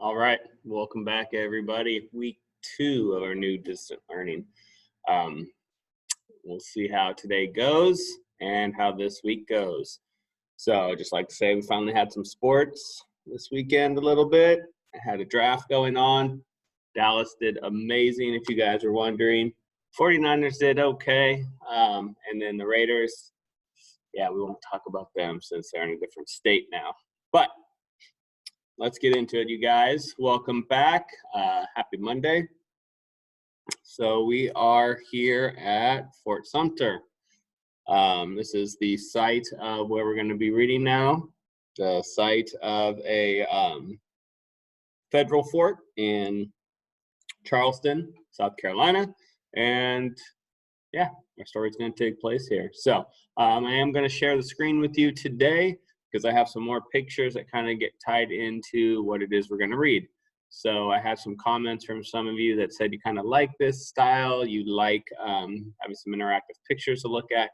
All right, welcome back, everybody. Week 2 of our new distant learning. Um, we'll see how today goes and how this week goes. So, just like to say, we finally had some sports this weekend a little bit. I had a draft going on. Dallas did amazing, if you guys are wondering. 49ers did okay. And then the Raiders, yeah, we won't talk about them since they're in a different state now. But let's get into it, you guys. Welcome back. Happy Monday. So we are here at Fort Sumter. This is the site of where we're going to be reading now. The site of a federal fort in Charleston, South Carolina. And yeah, our story is going to take place here. So I am going to share the screen with you today because I have some more pictures that kind of get tied into what it is we're going to read. So I have some comments from some of you that said you kind of like this style, you like having some interactive pictures to look at,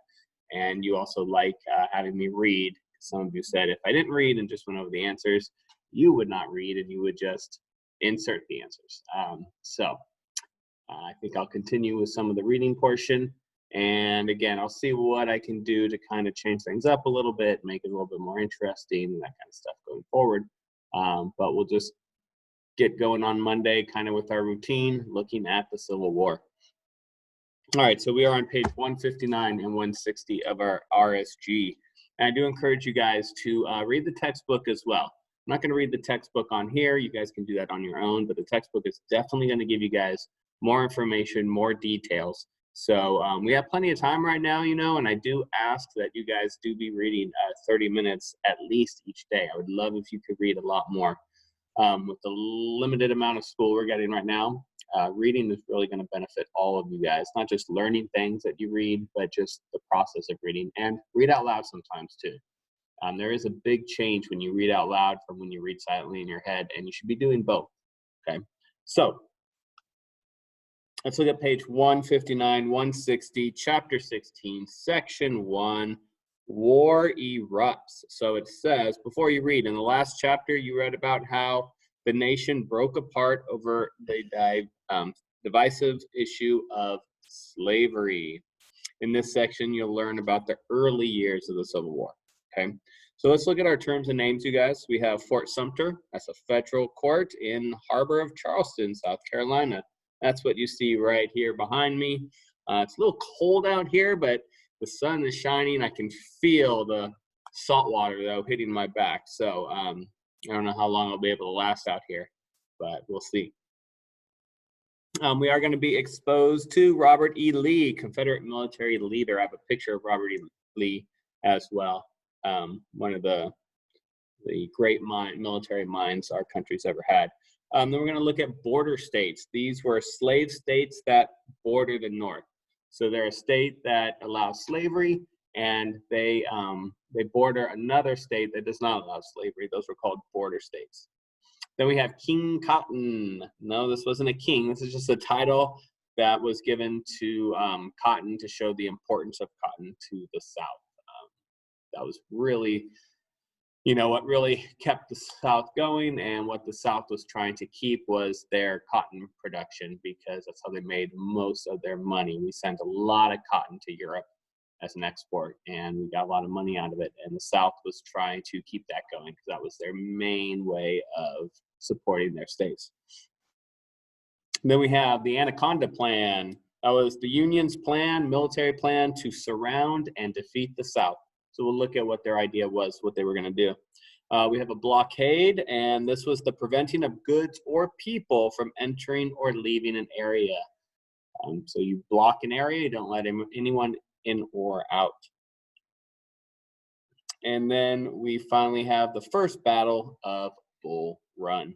and you also like having me read. Some of you said if I didn't read and just went over the answers, you would not read and you would just insert the answers. I think I'll continue with some of the reading portion. And again, I'll see what I can do to kind of change things up a little bit, make it a little bit more interesting and that kind of stuff going forward. But we'll just get going on Monday kind of with our routine, looking at the Civil War. All right, so we are on page 159 and 160 of our RSG. And I do encourage you guys to read the textbook as well. I'm not going to read the textbook on here. You guys can do that on your own, but the textbook is definitely going to give you guys more information, more details. So we have plenty of time right now, and I do ask that you guys do be reading 30 minutes at least each day. I would love if you could read a lot more. With the limited amount of school we're getting right now, reading is really going to benefit all of you guys, not just learning things that you read, but just the process of reading, and read out loud sometimes too. There is a big change when you read out loud from when you read silently in your head, and you should be doing both, okay? So let's look at page 159, 160, chapter 16, section 1, war erupts. So it says, before you read, in the last chapter, you read about how the nation broke apart over the divisive issue of slavery. In this section, you'll learn about the early years of the Civil War, okay? So let's look at our terms and names, you guys. We have Fort Sumter. That's a federal court in the harbor of Charleston, South Carolina. That's what you see right here behind me. It's a little cold out here, but the sun is shining. I can feel the salt water, though, hitting my back. So I don't know how long I'll be able to last out here, but we'll see. We are going to be exposed to Robert E. Lee, Confederate military leader. I have a picture of Robert E. Lee as well. One of the great military minds our country's ever had. Then we're going to look at border states. These were slave states that border the North. So they're a state that allows slavery, and they border another state that does not allow slavery. Those were called border states. Then we have King Cotton. No, this wasn't a king. This is just a title that was given to cotton to show the importance of cotton to the South. That was really, what really kept the South going, and what the South was trying to keep was their cotton production, because that's how they made most of their money. We sent a lot of cotton to Europe as an export, and we got a lot of money out of it, and the South was trying to keep that going because that was their main way of supporting their states. And then we have the Anaconda Plan. That was the Union's plan, military plan to surround and defeat the South. So we'll look at what their idea was, what they were going to do. We have a blockade, and this was the preventing of goods or people from entering or leaving an area. So you block an area, you don't let anyone in or out. And then we finally have the first battle of Bull Run.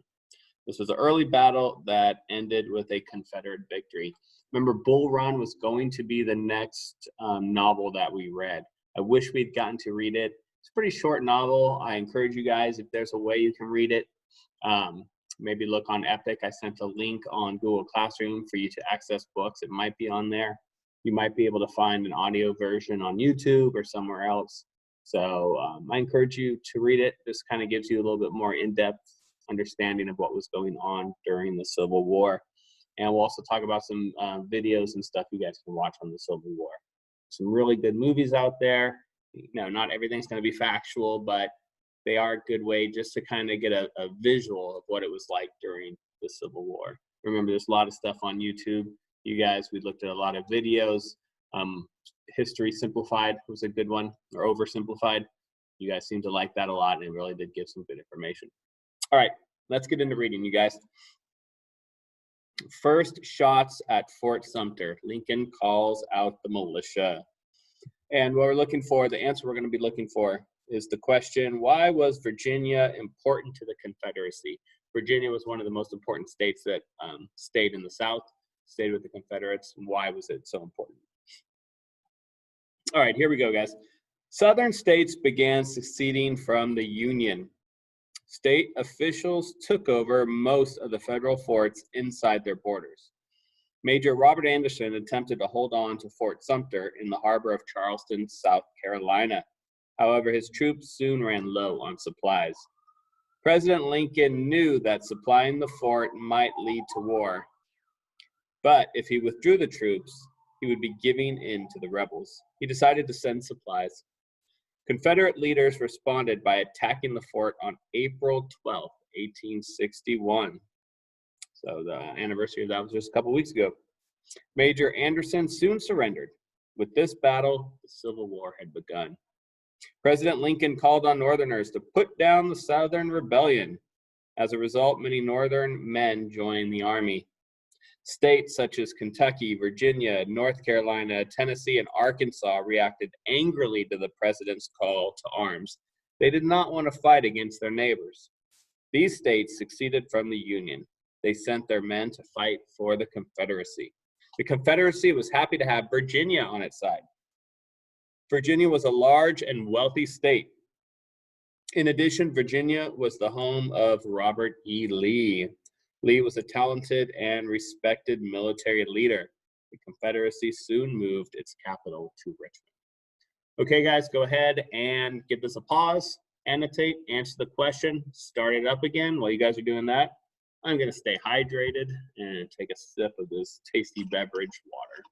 This was an early battle that ended with a Confederate victory. Remember, Bull Run was going to be the next novel that we read. I wish we'd gotten to read it. It's a pretty short novel. I encourage you guys, if there's a way you can read it, maybe look on Epic. I sent a link on Google Classroom for you to access books. It might be on there. You might be able to find an audio version on YouTube or somewhere else. So I encourage you to read it. This kind of gives you a little bit more in-depth understanding of what was going on during the Civil War. And we'll also talk about some videos and stuff you guys can watch on the Civil War. Some really good movies out there. You know, not everything's going to be factual, but they are a good way just to kind of get a visual of what it was like during the Civil War. Remember, there's a lot of stuff on YouTube. You guys, we looked at a lot of videos. History Simplified was a good one, or Oversimplified. You guys seem to like that a lot, and it really did give some good information. All right, let's get into reading, you guys. First shots at Fort Sumter. Lincoln calls out the militia. And what we're looking for, the answer we're going to be looking for is the question, why was Virginia important to the Confederacy? Virginia was one of the most important states that stayed in the South, stayed with the Confederates. Why was it so important? All right, here we go, guys. Southern states began seceding from the Union. State officials took over most of the federal forts inside their borders. Major Robert Anderson attempted to hold on to Fort Sumter in the harbor of Charleston, South Carolina. However, his troops soon ran low on supplies. President Lincoln knew that supplying the fort might lead to war, but if he withdrew the troops, he would be giving in to the rebels. He decided to send supplies. Confederate leaders responded by attacking the fort on April 12, 1861. So the anniversary of that was just a couple weeks ago. Major Anderson soon surrendered. With this battle, the Civil War had begun. President Lincoln called on Northerners to put down the Southern rebellion. As a result, many Northern men joined the army. States such as Kentucky, Virginia, North Carolina, Tennessee, and Arkansas reacted angrily to the president's call to arms. They did not want to fight against their neighbors. These states seceded from the Union. They sent their men to fight for the Confederacy. The Confederacy was happy to have Virginia on its side. Virginia was a large and wealthy state. In addition, Virginia was the home of Robert E. Lee. Lee was a talented and respected military leader. The Confederacy soon moved its capital to Richmond. Okay, guys, go ahead and give this a pause, annotate, answer the question, start it up again. While you guys are doing that, I'm going to stay hydrated and take a sip of this tasty beverage, water.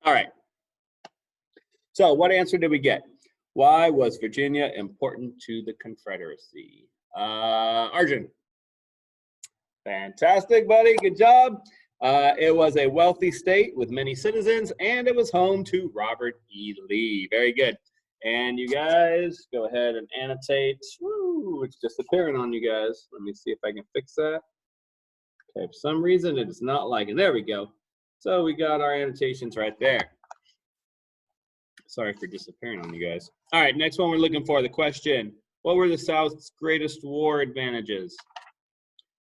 All right. So what answer did we get? Why was Virginia important to the Confederacy? Arjun. Fantastic, buddy. Good job. It was a wealthy state with many citizens, and it was home to Robert E. Lee. Very good. And you guys, go ahead and annotate. Woo, it's disappearing on you guys. Let me see if I can fix that. Okay, for some reason, it is not liking. There we go. So we got our annotations right there. Sorry for disappearing on you guys. All right, next one we're looking for, the question. What were the South's greatest war advantages?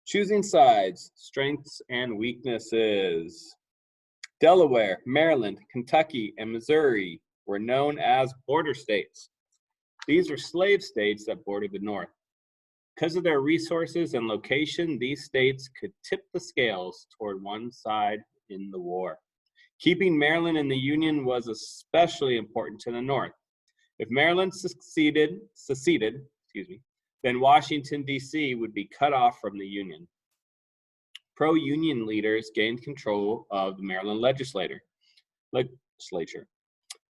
Choosing sides, strengths and weaknesses. Delaware, Maryland, Kentucky, and Missouri were known as border states. These were slave states that bordered the North. Because of their resources and location, these states could tip the scales toward one side in the war. Keeping Maryland in the Union was especially important to the North. If Maryland seceded, then Washington, D.C. would be cut off from the Union. Pro-Union leaders gained control of the Maryland legislature.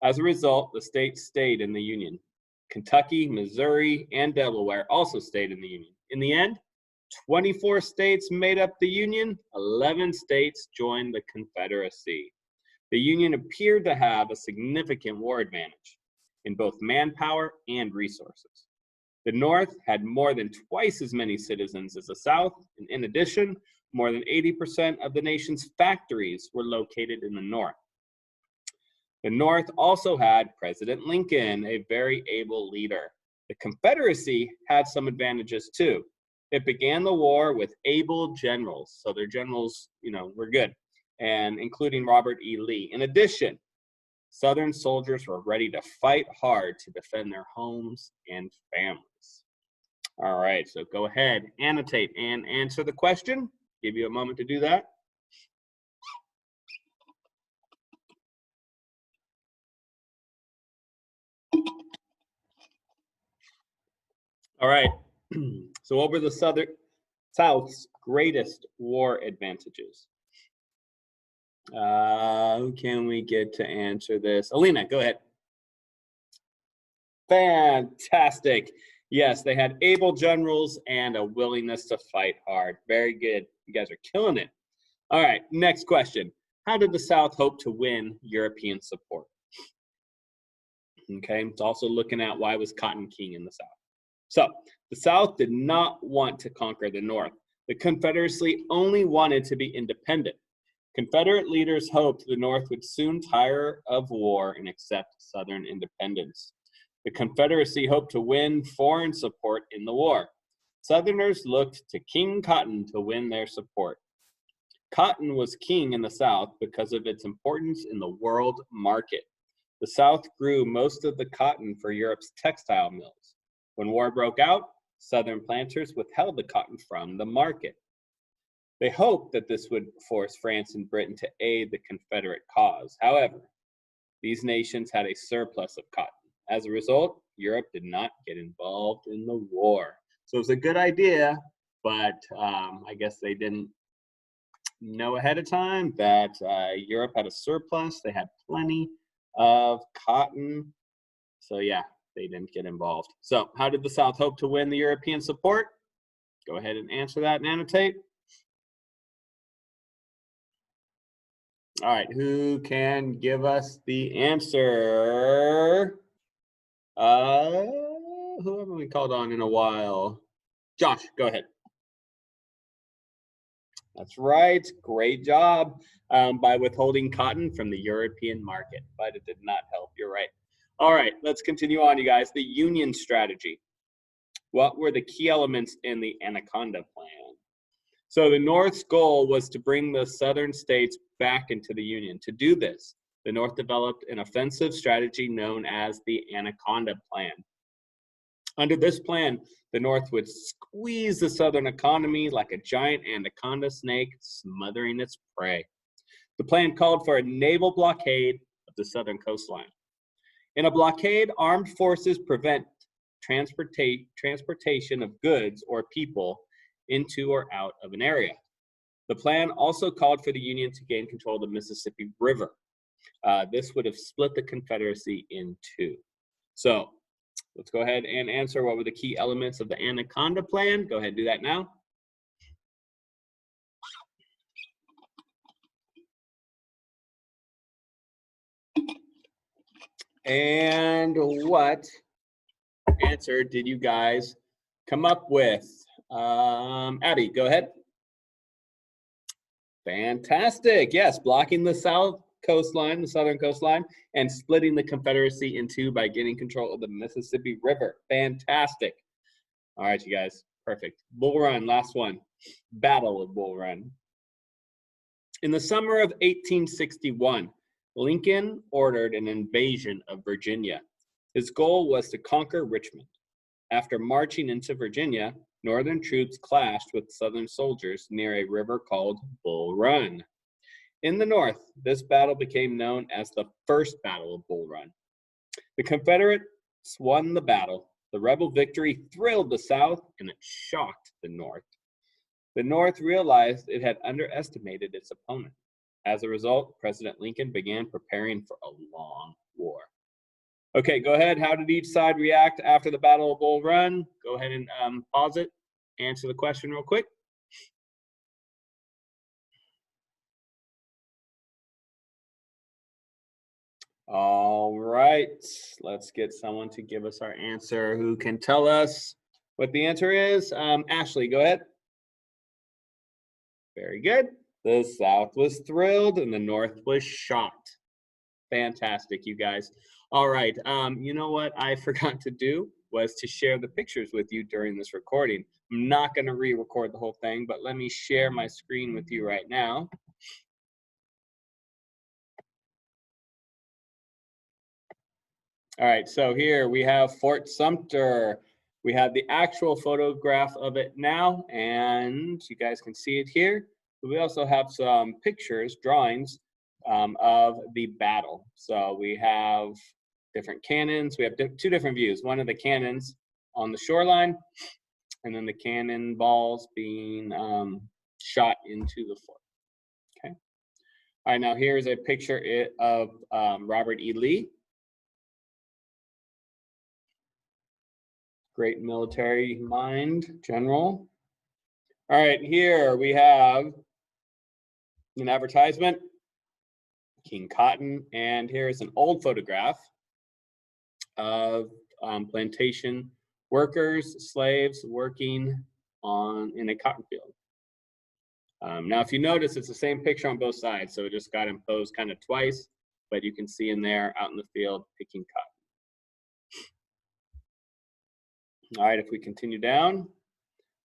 As a result, the state stayed in the Union. Kentucky, Missouri, and Delaware also stayed in the Union. In the end, 24 states made up the Union, 11 states joined the Confederacy. The Union appeared to have a significant war advantage in both manpower and resources. The North had more than twice as many citizens as the South, and in addition, more than 80% of the nation's factories were located in the North. The North also had President Lincoln, a very able leader. The Confederacy had some advantages too. It began the war with able generals, so their generals, were good, and including Robert E. Lee. In addition, Southern soldiers were ready to fight hard to defend their homes and families. All right, so go ahead, annotate, and answer the question. Give you a moment to do that. All right. So what were the South's greatest war advantages? Who can we get to answer this? Alina, go ahead. Fantastic. Yes, they had able generals and a willingness to fight hard. Very good. You guys are killing it. All right, next question. How did the South hope to win European support? Okay, it's also looking at why was cotton king in the South. So the South did not want to conquer the North. The Confederacy only wanted to be independent. Confederate leaders hoped the North would soon tire of war and accept Southern independence. The Confederacy hoped to win foreign support in the war. Southerners looked to King Cotton to win their support. Cotton was king in the South because of its importance in the world market. The South grew most of the cotton for Europe's textile mills. When war broke out, Southern planters withheld the cotton from the market. They hoped that this would force France and Britain to aid the Confederate cause. However, these nations had a surplus of cotton. As a result, Europe did not get involved in the war. So it was a good idea, but I guess they didn't know ahead of time that Europe had a surplus. They had plenty of cotton. So yeah, they didn't get involved. So how did the South hope to win the European support? Go ahead and answer that and annotate. All right, who can give us the answer? Who haven't we called on in a while? Josh, go ahead. That's right, great job. By withholding cotton from the European market, but it did not help, you're right. All right, let's continue on, you guys. The Union strategy. What were the key elements in the Anaconda Plan? So the North's goal was to bring the Southern states back into the Union. To do this, the North developed an offensive strategy known as the Anaconda Plan. Under this plan, the North would squeeze the Southern economy like a giant anaconda snake smothering its prey. The plan called for a naval blockade of the southern coastline. In a blockade, armed forces prevent transportation of goods or people into or out of an area. The plan also called for the Union to gain control of the Mississippi River. This would have split the Confederacy in two. So let's go ahead and answer what were the key elements of the Anaconda Plan. Go ahead and do that now. And what answer did you guys come up with? Abby, go ahead. Fantastic. Yes, blocking the southern coastline, and splitting the Confederacy in two by getting control of the Mississippi River. Fantastic. All right, you guys. Perfect. Bull Run, last one. Battle of Bull Run. In the summer of 1861, Lincoln ordered an invasion of Virginia. His goal was to conquer Richmond. After marching into Virginia, Northern troops clashed with Southern soldiers near a river called Bull Run. In the North, this battle became known as the First Battle of Bull Run. The Confederates won the battle. The rebel victory thrilled the South, and it shocked the North. The North realized it had underestimated its opponent. As a result, President Lincoln began preparing for a long war. Okay, go ahead. How did each side react after the Battle of Bull Run? Go ahead and pause it. Answer the question real quick. All right, let's get someone to give us our answer who can tell us what the answer is. Ashley, go ahead. Very good. The South was thrilled and the North was shocked. Fantastic, you guys. All right, you know what I forgot to do was to share the pictures with you during this recording. I'm not going to re-record the whole thing, but let me share my screen with you right now. All right, so here we have Fort Sumter. We have the actual photograph of it now, and you guys can see it here. We also have some pictures, drawings of the battle. So we have different cannons. We have two different views. One of the cannons on the shoreline, and then the cannonballs being shot into the fort. Okay. All right, now here's a picture of Robert E. Lee. Great military mind, general. All right, here we have an advertisement, King Cotton, and here's an old photograph of plantation workers, slaves working in a cotton field. Now, if you notice, it's the same picture on both sides, so it just got imposed kind of twice, but you can see in there out in the field picking cotton. All right, if we continue down,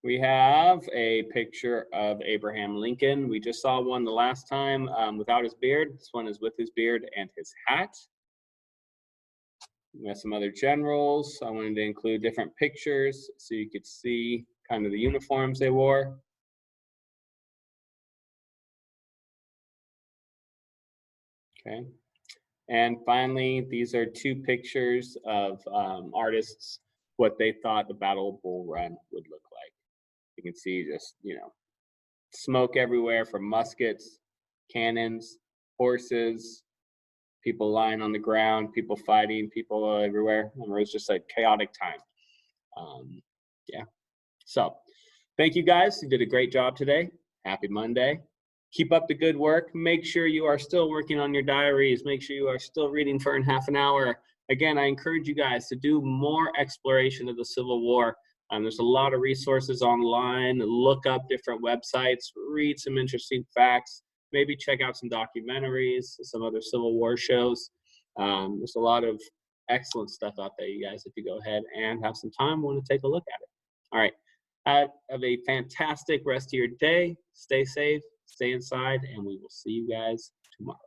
we have a picture of Abraham Lincoln. We just saw one the last time without his beard. This one is with his beard and his hat. We have some other generals. I wanted to include different pictures so you could see kind of the uniforms they wore. Okay. And finally, these are two pictures of artists, what they thought the Battle of Bull Run would look like. You can see just, smoke everywhere from muskets, cannons, horses, people lying on the ground, people fighting, people everywhere. It was just a chaotic time. Yeah. So thank you guys. You did a great job today. Happy Monday. Keep up the good work. Make sure you are still working on your diaries. Make sure you are still reading for half an hour. Again, I encourage you guys to do more exploration of the Civil War. There's a lot of resources online. Look up different websites, read some interesting facts, maybe check out some documentaries, some other Civil War shows. There's a lot of excellent stuff out there, you guys, if you go ahead and have some time, want to take a look at it. All right. Have a fantastic rest of your day. Stay safe, stay inside, and we will see you guys tomorrow.